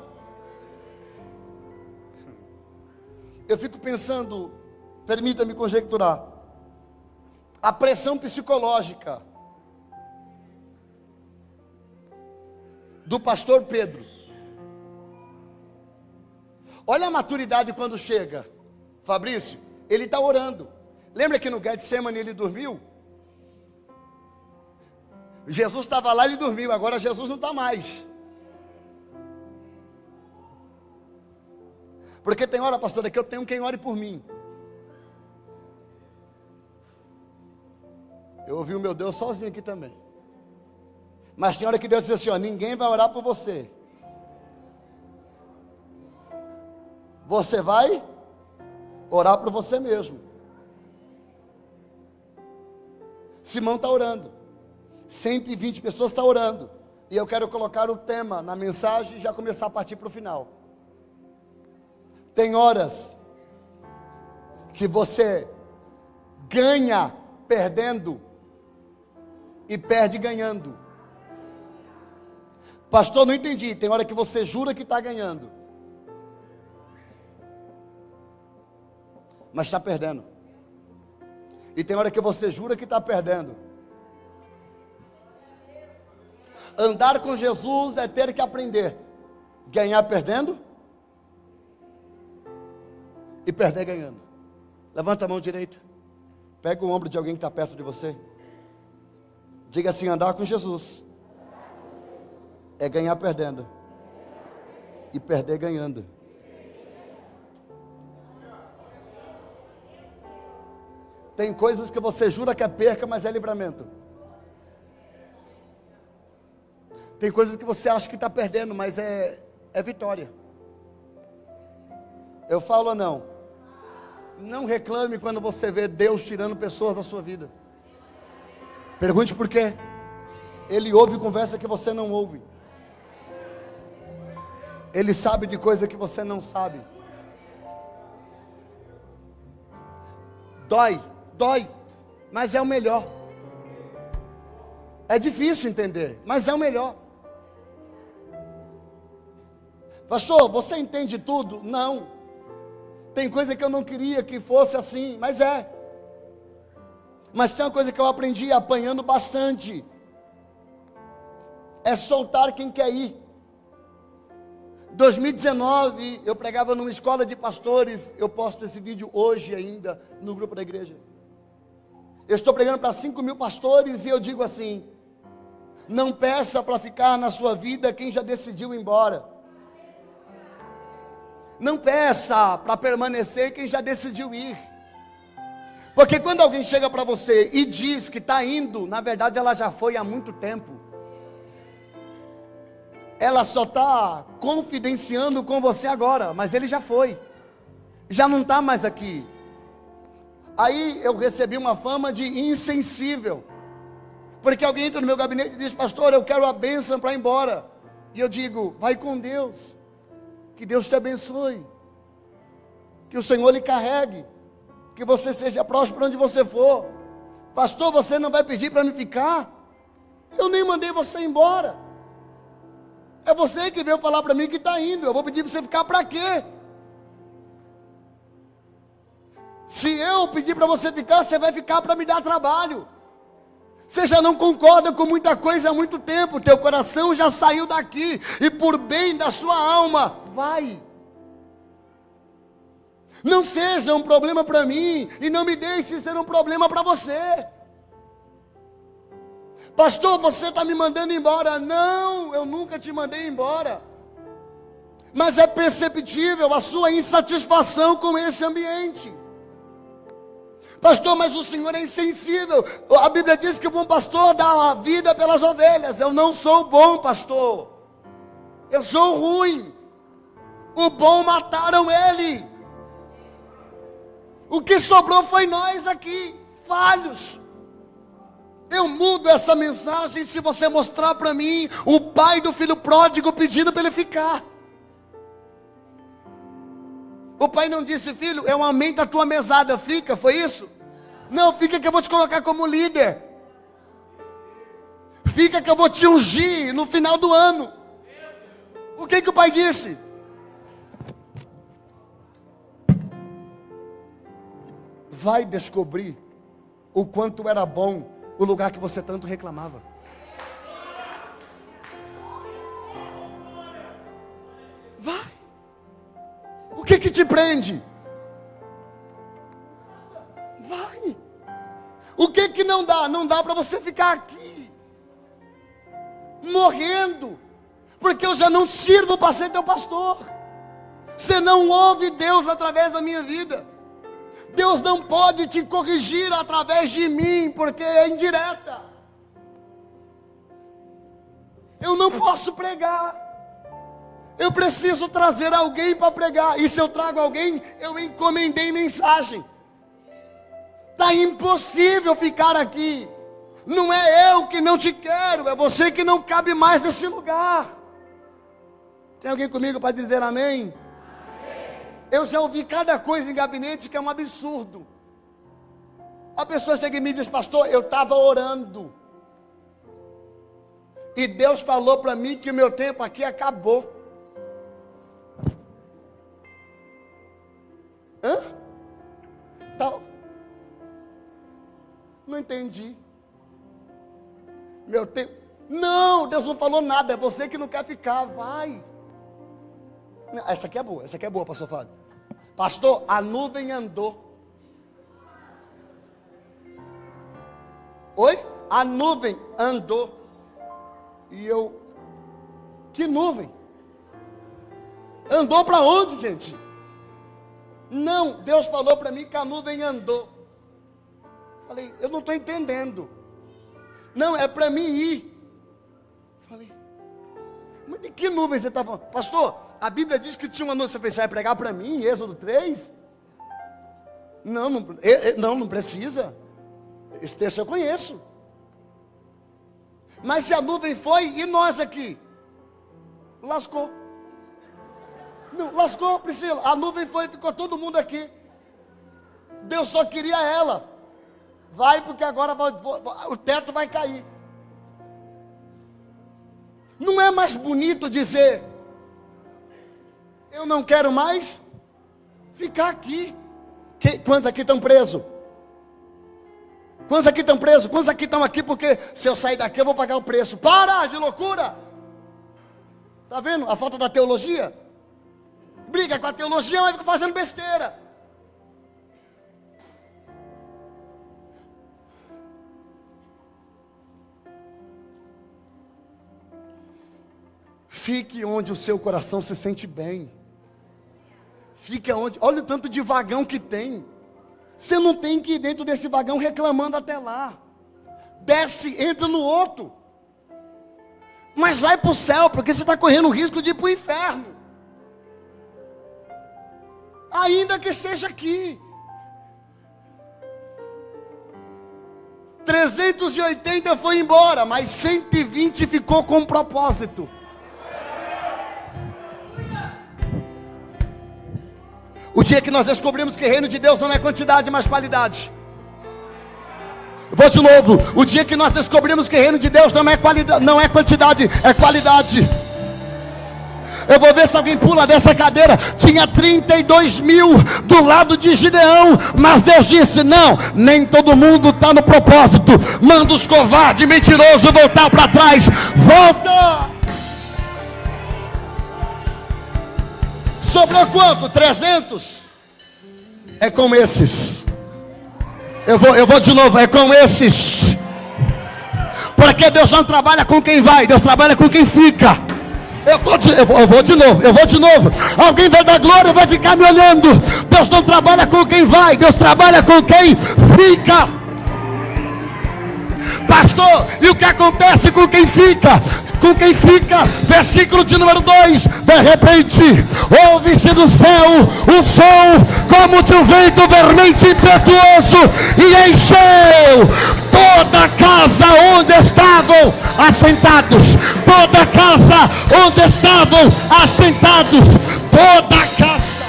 Eu fico pensando, permita-me conjecturar, a pressão psicológica do pastor Pedro. Olha a maturidade quando chega. Fabrício, ele está orando. Lembra que no Getsemane ele dormiu? Jesus estava lá e ele dormiu. Agora Jesus não está mais. Porque tem hora, pastor, que eu tenho quem ore por mim. Eu ouvi o meu Deus sozinho aqui também. Mas tem hora que Deus diz assim, ó, ninguém vai orar por você. Você vai orar por você mesmo. Simão está orando. 120 pessoas estão orando. E eu quero colocar o tema na mensagem e já começar a partir para o final. Tem horas que você ganha perdendo e perde ganhando. Pastor, não entendi. Tem hora que você jura que está ganhando, mas está perdendo. E tem hora que você jura que está perdendo. Andar com Jesus é ter que aprender. Ganhar perdendo e perder ganhando. Levanta a mão direita. Pega o ombro de alguém que está perto de você. Diga assim, andar com Jesus é ganhar perdendo e perder ganhando. Tem coisas que você jura que é perca, mas é livramento. Tem coisas que você acha que está perdendo, mas é vitória. Eu falo ou não? Não reclame quando você vê Deus tirando pessoas da sua vida. Pergunte por quê. Ele ouve conversa que você não ouve. Ele sabe de coisa que você não sabe. Dói, dói. mas é o melhor. É difícil entender, mas é o melhor. Pastor, você entende tudo? Não. Tem coisa que eu não queria que fosse assim, mas é. Mas tem uma coisa que eu aprendi apanhando bastante. É soltar quem quer ir. 2019, eu pregava numa escola de pastores. Eu posto esse vídeo hoje ainda no grupo da igreja. Eu estou pregando para 5.000 pastores e eu digo assim: não peça para ficar na sua vida quem já decidiu ir embora. Não peça para permanecer quem já decidiu ir. Porque quando alguém chega para você e diz que está indo, na verdade ela já foi há muito tempo. Ela só está confidenciando com você agora, mas ele já foi. Já não está mais aqui. Aí eu recebi uma fama de insensível. Porque alguém entra no meu gabinete e diz: pastor, eu quero a bênção para ir embora. E eu digo: vai com Deus. Que Deus te abençoe. Que o Senhor lhe carregue. Que você seja próspero onde você for. Pastor, você não vai pedir para me ficar? Eu nem mandei você embora. É você que veio falar para mim que está indo. Eu vou pedir para você ficar para quê? Se eu pedir para você ficar, você vai ficar para me dar trabalho. Você já não concorda com muita coisa há muito tempo. Teu coração já saiu daqui. E por bem da sua alma, vai. Não seja um problema para mim. E não me deixe ser um problema para você. Pastor, você está me mandando embora. Não, eu nunca te mandei embora. Mas é perceptível a sua insatisfação com esse ambiente. Pastor, mas o Senhor é insensível. A Bíblia diz que o bom pastor dá a vida pelas ovelhas. Eu não sou bom pastor. Eu sou ruim. O bom mataram ele. O que sobrou foi nós aqui, falhos. Eu mudo essa mensagem se você mostrar para mim o pai do filho pródigo pedindo para ele ficar. O pai não disse: filho, eu aumento a tua mesada, fica, foi isso? Não, fica que eu vou te colocar como líder. Fica que eu vou te ungir no final do ano. O que o pai disse? Vai descobrir o quanto era bom o lugar que você tanto reclamava. Vai. O que te prende? Vai. O que não dá? Não dá para você ficar aqui morrendo, porque eu já não sirvo para ser teu pastor. Você não ouve Deus através da minha vida. Deus não pode te corrigir através de mim, porque é indireta. Eu não posso pregar. Eu preciso trazer alguém para pregar. E se eu trago alguém, eu encomendei mensagem. Está impossível ficar aqui. Não é eu que não te quero, é você que não cabe mais nesse lugar. Tem alguém comigo para dizer amém? Eu já ouvi cada coisa em gabinete que é um absurdo. A pessoa chega e me diz: pastor, eu estava orando. E Deus falou para mim que o meu tempo aqui acabou. Hã? Então, não entendi. Meu tempo. Não, Deus não falou nada. É você que não quer ficar. Vai. Essa aqui é boa, pastor Fábio. Pastor, a nuvem andou. Oi? A nuvem andou. E eu, que nuvem? Andou para onde, gente? Não, Deus falou para mim que a nuvem andou. Falei, eu não estou entendendo. Não, é para mim ir. Falei, mas de que nuvem você está falando? Pastor, a Bíblia diz que tinha uma nuvem. Você vai pregar para mim, Êxodo 3? Não precisa. Esse texto eu conheço. Mas se a nuvem foi, e nós aqui? Lascou. Não, lascou, Priscila. A nuvem foi, ficou todo mundo aqui. Deus só queria ela. Vai, porque agora o teto vai cair. Não é mais bonito dizer: eu não quero mais ficar aqui. Quantos aqui estão presos? Quantos aqui estão presos? Quantos aqui estão aqui porque se eu sair daqui eu vou pagar o preço? Para de loucura! Está vendo a falta da teologia? Briga com a teologia, mas fica fazendo besteira. Fique onde o seu coração se sente bem. Fique onde, olha o tanto de vagão que tem. Você não tem que ir dentro desse vagão reclamando até lá. Desce, entra no outro. Mas vai para o céu, porque você está correndo o risco de ir para o inferno. Ainda que seja aqui. 380 foi embora, mas 120 ficou com propósito. O dia que nós descobrimos que o reino de Deus não é quantidade, mas qualidade. Vou de novo. O dia que nós descobrimos que o reino de Deus não é qualidade, não é quantidade, é qualidade. Eu vou ver se alguém pula dessa cadeira. Tinha 32 mil do lado de Gideão, mas Deus disse: não, nem todo mundo está no propósito. Manda os covardes, mentirosos voltar para trás. Volta! Sobrou quanto? 300? É com esses. Eu vou de novo, é com esses. Porque Deus não trabalha com quem vai, Deus trabalha com quem fica. Eu vou de novo. Alguém vai dar glória e vai ficar me olhando. Deus não trabalha com quem vai, Deus trabalha com quem fica. Pastor, e o que acontece com quem fica? Com quem fica, versículo de número 2. De repente, ouve-se do céu um som como de um vento vermente impetuoso, e encheu toda a casa onde estavam assentados. Toda a casa onde estavam assentados. Toda a casa.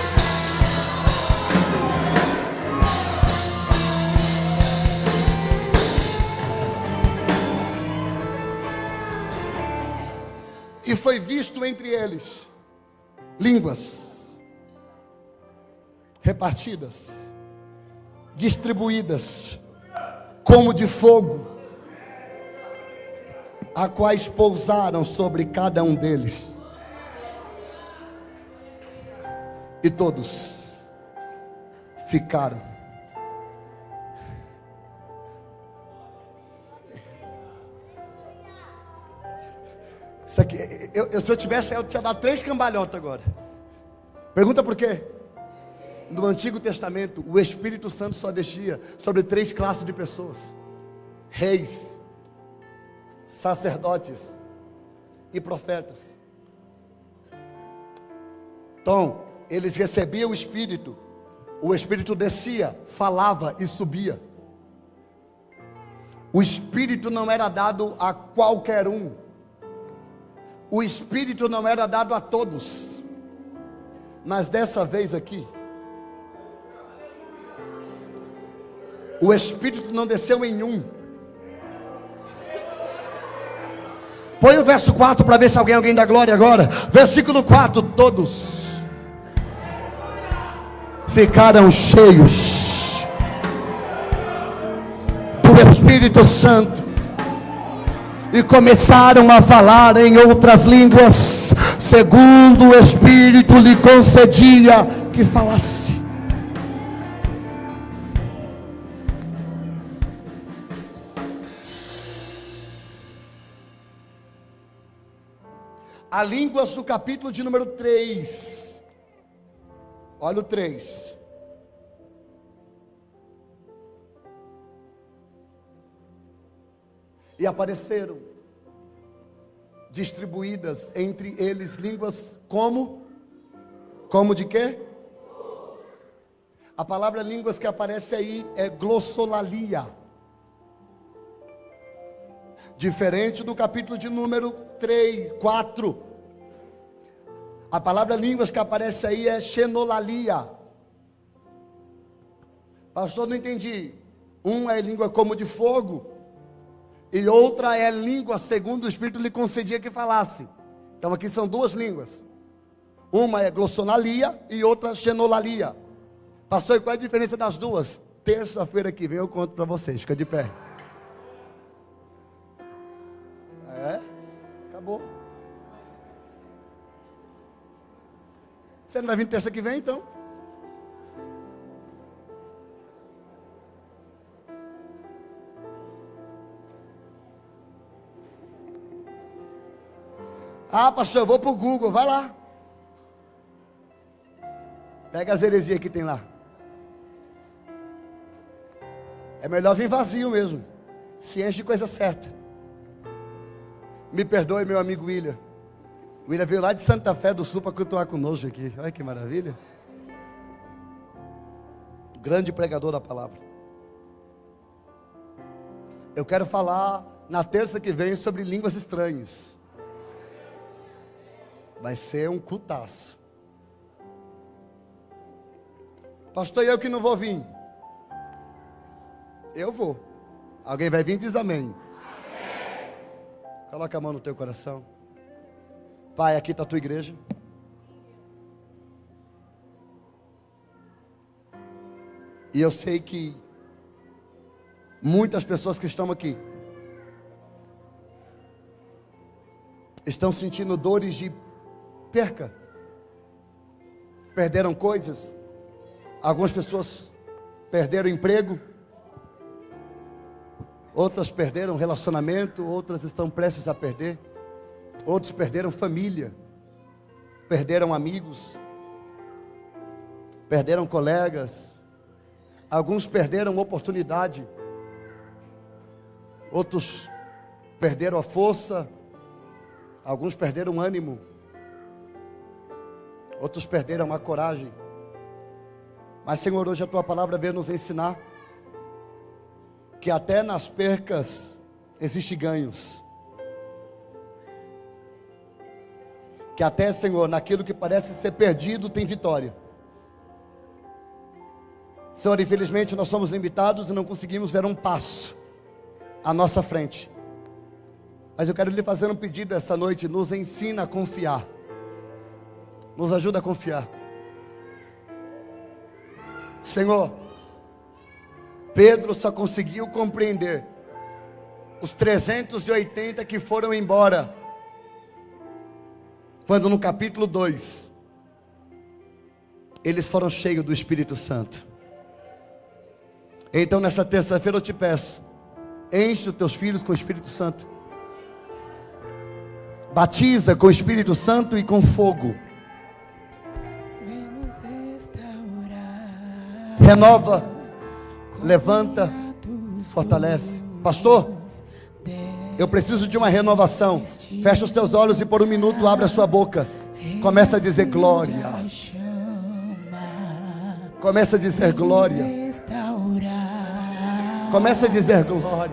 E foi visto entre eles línguas repartidas, distribuídas, como de fogo, a quais pousaram sobre cada um deles. E todos ficaram. Isso aqui, se eu tivesse, eu tinha dado 3 cambalhotas agora. Pergunta por quê? No Antigo Testamento, o Espírito Santo só descia sobre 3 classes de pessoas: reis, sacerdotes e profetas. Então, eles recebiam o Espírito descia, falava e subia. O Espírito não era dado a qualquer um. O Espírito não era dado a todos. Mas dessa vez aqui, o Espírito não desceu em um. Põe o verso 4 para ver se alguém dá glória agora. Versículo 4. Todos ficaram cheios do Espírito Santo e começaram a falar em outras línguas, segundo o Espírito lhe concedia que falasse. A línguas do capítulo de número 3. Olha o 3. E apareceram distribuídas entre eles línguas como de quê? A palavra línguas que aparece aí é glossolalia. Diferente do capítulo de número 3, 4. A palavra línguas que aparece aí é xenolalia. Pastor, não entendi. Uma é língua como de fogo, e outra é língua segundo o Espírito lhe concedia que falasse. Então aqui são duas línguas. Uma é glossonalia e outra xenolalia. Pastor, e qual é a diferença das duas? Terça-feira que vem eu conto para vocês, fica de pé. Acabou. Você não vai vir terça que vem, então? Ah, pastor, eu vou para o Google, vai lá. Pega as heresias que tem lá. É melhor vir vazio mesmo. Se enche de coisa certa. Me perdoe, meu amigo William. O William veio lá de Santa Fé do Sul para cultuar conosco aqui. Olha que maravilha. Grande pregador da palavra. Eu quero falar na terça que vem sobre línguas estranhas. Vai ser um cultaço. Pastor, eu que não vou vir. Eu vou. Alguém vai vir e diz amém. Amém. Coloca a mão no teu coração. Pai, aqui está a tua igreja. E eu sei que muitas pessoas que estão aqui estão sentindo dores de perca. Perderam coisas. Algumas pessoas perderam emprego. Outras perderam relacionamento. Outras estão prestes a perder. Outros perderam família. Perderam amigos. Perderam colegas. Alguns perderam oportunidade. Outros perderam a força. Alguns perderam o ânimo. Outros perderam a coragem. Mas, Senhor, hoje a Tua palavra veio nos ensinar que até nas percas existem ganhos. Que até, Senhor, naquilo que parece ser perdido tem vitória. Senhor, infelizmente nós somos limitados e não conseguimos ver um passo à nossa frente. Mas eu quero lhe fazer um pedido essa noite. Nos ensina a confiar. Nos ajuda a confiar. Senhor, Pedro só conseguiu compreender os 380 que foram embora, quando no capítulo 2, eles foram cheios do Espírito Santo. Então nessa terça-feira eu te peço, enche os teus filhos com o Espírito Santo. Batiza com o Espírito Santo e com fogo. Renova, levanta, fortalece. Pastor, eu preciso de uma renovação. Fecha os teus olhos e por um minuto abre a sua boca. Começa a dizer glória. Começa a dizer glória. Começa a dizer glória.